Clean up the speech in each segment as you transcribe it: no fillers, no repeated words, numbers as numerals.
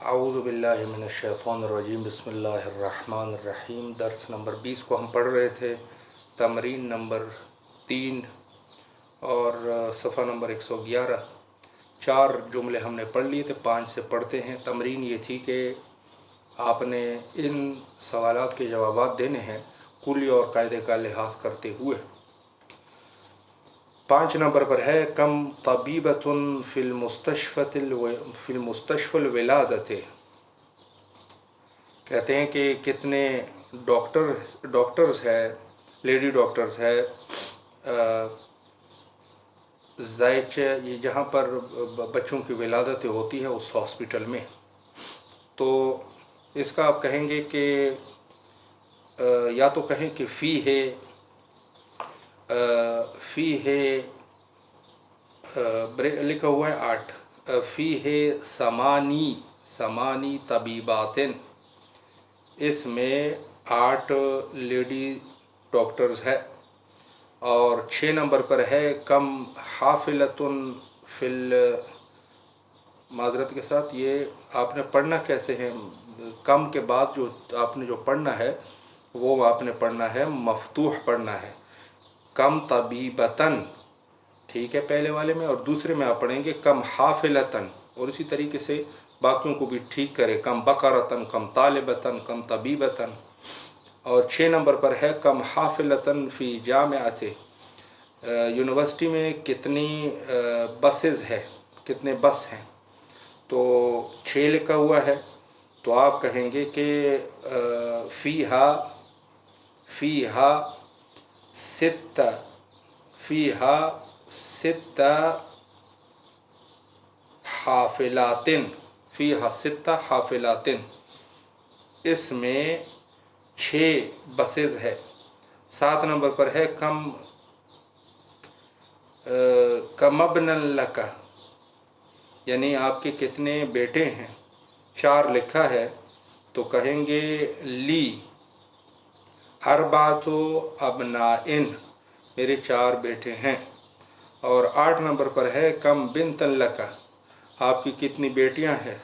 अऊज़ु बिल्लाहि मिनश्शैतानिर्रजीम बिस्मिल्लाहिर्रहमानिर्रहीम। दर्स नंबर 20 को हम पढ़ रहे थे, तमरीन नंबर 3 और सफ़ा नंबर 111। 4 जुमले हमने पढ़ लिए थे, 5 से पढ़ते हैं। तमरीन ये थी कि आपने इन सवालात के जवाबात देने हैं कुली और कायदे का लिहाज करते हुए। 5 नंबर पर है, कम तबीबतुन फिल मुस्तशफ़ल विलादत। कहते हैं कि कितने डॉक्टर्स है, लेडी डॉक्टर्स है ज़ायचे, ये जहाँ पर बच्चों की विलादत होती है उस हॉस्पिटल में। तो इसका आप कहेंगे कि या तो कहें कि फ़ी है लिखा हुआ है 8, फ़ी है समानी तबीबातिन, इसमें 8 लेडी डॉक्टर्स है। और 6 नंबर पर है, कम हाफिलतुन फिल, माजरत के साथ ये आपने पढ़ना कैसे है, कम के बाद जो आपने जो पढ़ना है वो आपने पढ़ना है मफतूह पढ़ना है, कम तबीबतन, ठीक है पहले वाले में, और दूसरे में आप पढ़ेंगे कम हाफिलतन, और इसी तरीके से बाकियों को भी ठीक करें, कम बकरतन, कम तालिबतन, कम तबीबतन। और 6 नंबर पर है, कम हाफिलतन फ़ी जामिअत, यूनिवर्सिटी में कितनी बसेस है, कितने बस हैं। तो 6 लिखा हुआ है, तो आप कहेंगे कि फ़ीहा सित्ता हाफिलातिन, इसमें 6 बसेज है। 7 नंबर पर है, कमबनन लका, यानी आपके कितने बेटे हैं। 4 लिखा है, तो कहेंगे ली अरबातो अबनाइन, मेरे 4 बेटे हैं। और 8 नंबर पर है, कम बिनतन लका, आपकी कितनी बेटियां हैं।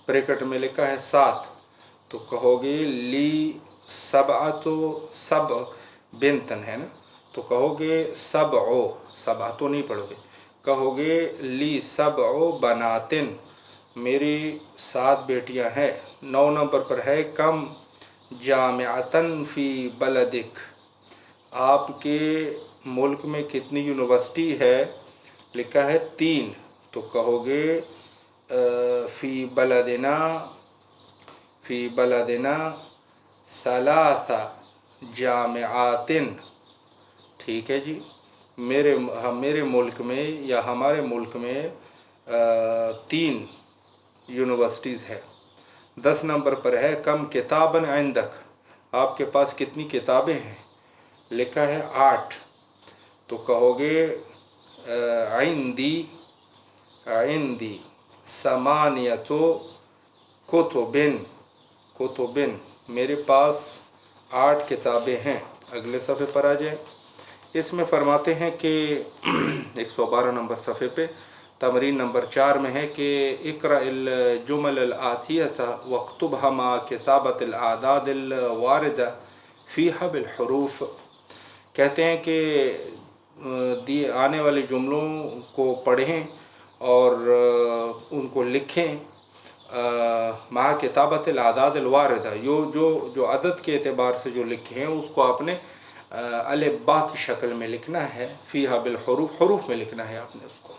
ब्रैकेट में लिखा है 7, तो कहोगे ली सब बिनतन है ना, तो कहोगे सबा तो नहीं पढ़ोगे, कहोगे ली सबओ बनातिन, मेरी 7 बेटियां हैं। 9 नंबर पर है, कम जामिअतन फ़ी बलदिक, आपके मुल्क में कितनी यूनिवर्सिटी है, लिखा है 3, तो कहोगे फ़ी बलदिना सलासा जामिआतिन, ठीक है जी। मेरे मुल्क में या हमारे मुल्क में 3 यूनिवर्सिटीज़ है। 10 नंबर पर है, कम किताबन इंदक, आपके पास कितनी किताबें हैं, लिखा है 8, तो कहोगे आइंदी समानियतो कुतुबिन, मेरे पास 8 किताबें हैं। अगले सफ़े पर आ जाए। इसमें फरमाते हैं कि 112 नंबर सफ़े पे तमरीन नंबर 4 में है कि इक़राइल जुमल आतियता वक्तुबहा मा किताबतिल आदादिल वारिदा फ़ीहा बिल हुरूफ। कहते हैं कि दिए आने वाले जुमलों को पढ़ें और उनको लिखें मा किताबतिल आदादिल वारिदा, जो अदद के एतबार से जो लिखे हैं उसको आपने अलिफ बा की शक्ल में लिखना है। फ़ीहा बिल हुरूफ में लिखना है आपने उसको,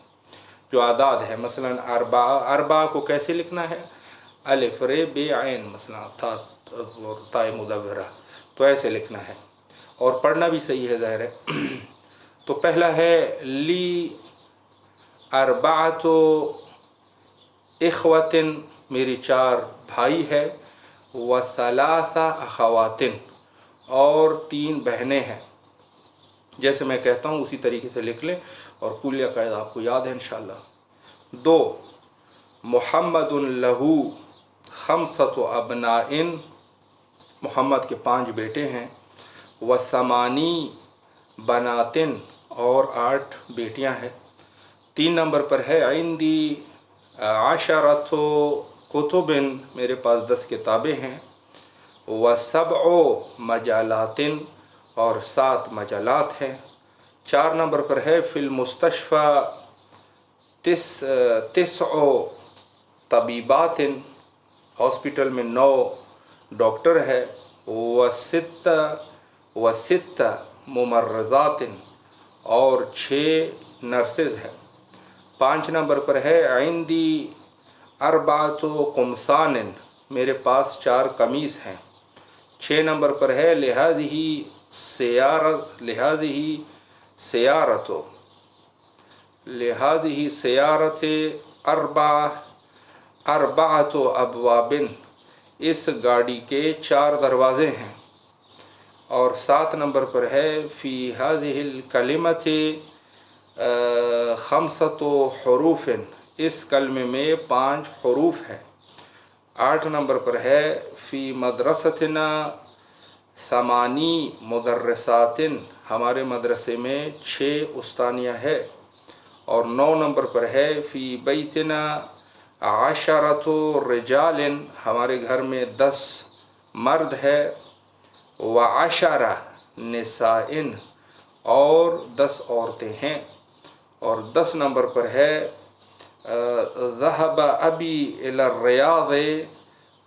जो आदाद है। मसलन अरबा को कैसे लिखना है, अलिफ रे बे ऐन, मसलन था और ताए मुदव्वरा, तो ऐसे लिखना है, और पढ़ना भी सही है, ज़ाहिर है। तो पहला है, ली अरबातो इख्वतिन, मेरी 4 भाई है, व सलासा अखवातिन, और 3 बहनें हैं। जैसे मैं कहता हूँ उसी तरीके से लिख लें, और कुल कायदा आपको याद है इंशाअल्लाह। 2, मुहम्मदुन लहू खमसतु अबनाइन, मोहम्मद के 5 बेटे हैं। व समानी बनातिन, और 8 बेटियां हैं। 3 नंबर पर है, आइंदी आशरतो कुतुबिन मेरे पास 10 किताबें हैं, व सबअ मजालातिन और 7 मजालात हैं। 4 नंबर पर है फिल मुस्तशफ़ा तिस्अ तबीबातिन, हॉस्पिटल में 9 डॉक्टर है। व सित्ता मुमर्रज़ातिन और 6 नर्सेज हैं। 5 नंबर पर है इंदी अरबातो कुमसानिन, मेरे पास 4 कमीज़ हैं। 6 नंबर पर है लिहाज़िही सियारत अरबातो अबवाबिन, इस गाड़ी के 4 दरवाज़े हैं। और 7 नंबर पर है फ़ी हाज़िहिल कलिमति खमसतो हुरूफिन, इस कलमे में 5 हुरूफ है। 8 नंबर पर है फ़ी मदरसतना समानी मुदर्रिसातिन, हमारे मदरसे में 6 उस्तानियाँ है। और 9 नंबर पर है फ़ी बैतना आशरतो रिजालिन, हमारे घर में 10 मर्द है। व आशरा निसाइन, और 10 औरतें हैं। और 10 नंबर पर है ज़हब अबी इला रियाज़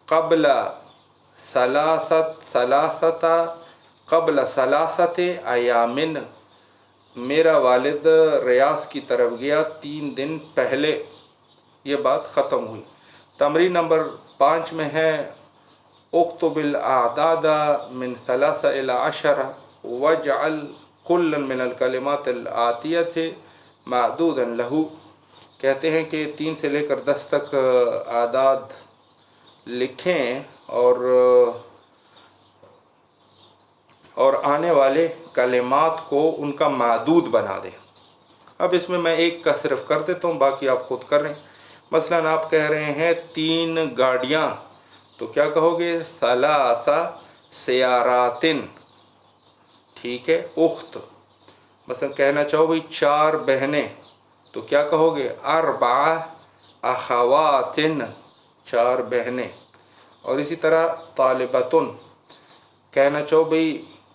क़ब्ल सलासत अयामिन, मेरा वालिद रियाज़ की तरफ गया 3 दिन पहले। ये बात ख़त्म हुई। तमरीन नंबर 5 में है उक्तुबिल आदादा मिन सलासा इला अशरा वजअल कुल्लन मिनल कलिमातिल आतियति मादूदन लहू, कहते हैं कि 3 से लेकर 10 तक आदाद लिखें और आने वाले कलिमात को उनका मादूद बना दें। अब इसमें मैं एक का सिर्फ कर देता हूँ, बाकी आप खुद कर रहे हैं। मसलन आप कह रहे हैं 3 गाड़ियाँ, तो क्या कहोगे? सलासा सियारातिन, ठीक है। उख्त, मसलन कहना चाहो भाई 4 बहनें, तो क्या कहोगे? अरबा अखवातिन, 4 बहनें। और इसी तरह तालिबतुन, कहना चाहो भाई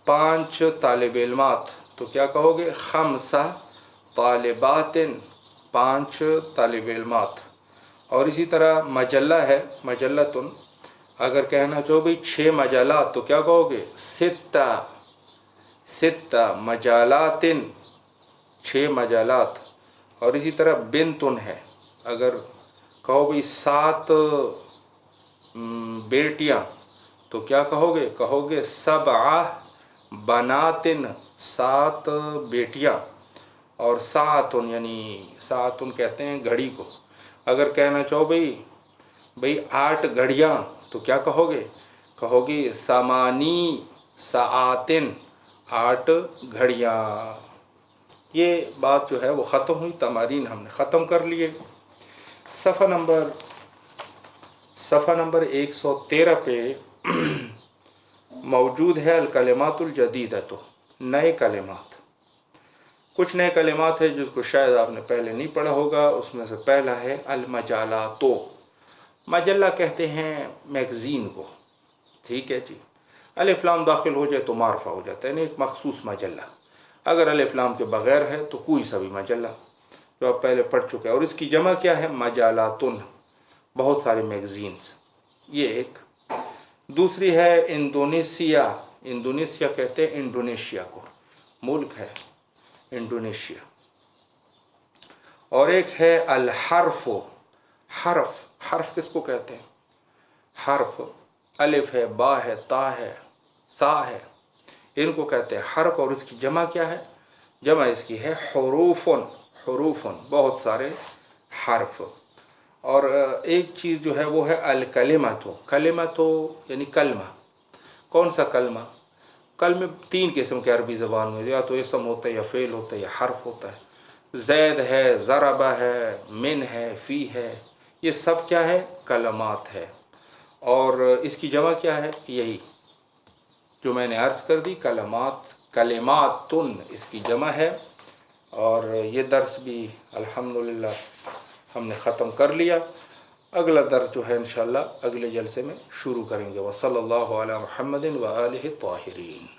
5 तालिब इल्मात, तो क्या कहोगे? खमसा तालिबातिन, 5 तालिब इल्मात। और इसी तरह मजल्ला है मजल्लतुन, अगर कहना चाहो भाई 6 मजालात, तो क्या कहोगे? सित्ता मजालातिन, 6 मजालात। और इसी तरह बिनतुन है, अगर कहो भाई 7 बेटियां, तो क्या कहोगे? कहोगे सबआ बनातिन, 7 बेटियां। और सातुन, यानी सातुन कहते हैं घड़ी को, अगर कहना चाहो भाई 8 घड़ियां, तो क्या कहोगे? कहोगे समानी साआतिन, 8 घड़ियां। ये बात जो है वो ख़त्म हुई, तमारीन हमने ख़त्म कर लिए। सफ़ा नंबर 113 पे मौजूद है अल कलिमातुल जदीदा, तो नए कलिमात। कुछ नए कलिमात है जिसको शायद आपने पहले नहीं पढ़ा होगा। उसमें से पहला है अल मजालातो, मजल्ला कहते हैं मैगज़ीन को, ठीक है जी। अलिफ लाम दाखिल हो जाए तो मारफा हो जाता है, यानी एक मखसूस मजल्ला। अगर अलिफ लाम के बग़ैर है तो कोई सा भी मजल्ला, जो आप पहले पढ़ चुके हैं। और इसकी जमा क्या है? मजालातुन, बहुत सारे मैगज़ीन्स, ये एक। दूसरी है इंडोनेशिया, इंडोनेशिया कहते हैं इंडोनेशिया को, मुल्क है इंडोनेशिया। और एक है अल हर्फ़, हर्फ किसको कहते हैं? हर्फ, अलिफ है, बा है, ता है, सा है, इनको कहते हैं हर्फ। और इसकी जमा क्या है? जमा इसकी है हुरूफुन, बहुत सारे हर्फ। और एक चीज़ जो है वो है अल कलिमतो, यानी कलमा। कौन सा कलमा? कलमे 3 किस्म के अरबी ज़बान में, या तो इसम होता है, या फ़ेल होता है, या हर्फ होता है। ज़ैद है, ज़रबा है, मिन है, फ़ी है, ये सब क्या है? कलमात है। और इसकी जमा क्या है? यही जो मैंने अर्ज़ कर दी, कलिमातुन, इसकी जमा है। और ये दर्स भी अल्हम्दुलिल्लाह हमने ख़त्म कर लिया। اگلا درس جو ہے انشاءاللہ اگلے جلسے میں شروع کریں گے۔ وصلی اللہ علی محمد و آلہ الطاہرین۔